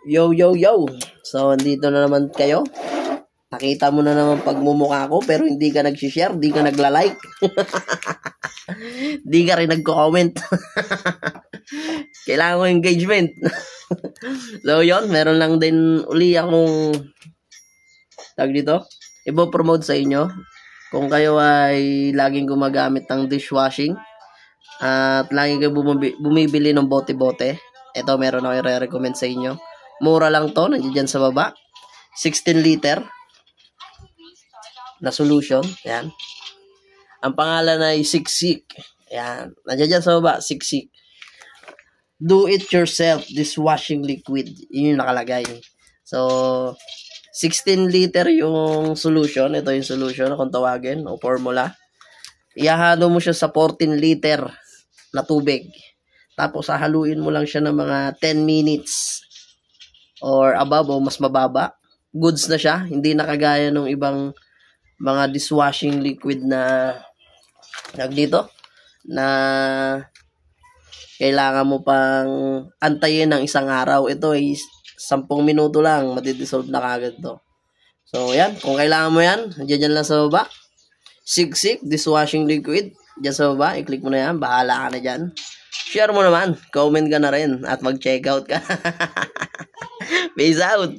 Yo, yo, yo. So, andito na naman kayo. Nakita mo na naman pagmumukha ko pero hindi ka nag-share, hindi ka nagla-like. Hindi ka rin nagko-comment. Kailangan ko engagement. So, yon, meron lang din uli akong tag dito. Ipo-promote sa inyo. Kung kayo ay laging gumagamit ng dishwashing at laging kayo bumibili ng bote-bote, ito meron ako i-recommend sa inyo. Mura lang to, nandiyan sa baba. 16 liter na solution. Ayan. Ang pangalan ay Siksik. Ayan. Nandiyan sa baba, Siksik. Do it yourself dishwashing liquid. Yun yung nakalagay. So, 16 liter yung solution. Ito yung solution kung tawagin o formula. Ihahalo mo siya sa 14 liter na tubig. Tapos, hahaluin mo lang siya ng mga 10 minutes or above o mas mababa. Goods na siya. Hindi nakagaya ng ibang mga dishwashing liquid na dito na kailangan mo pang antayin ng isang araw. Ito ay 10 minuto lang, matidissolve na kagad to. So, yan. Kung kailangan mo yan, dyan lang sa baba. Siksik, dishwashing liquid. Dyan sa baba, i-click mo na yan. Bahala ka na dyan. Share mo naman. Comment ka na rin. At mag-checkout ka. Peace out.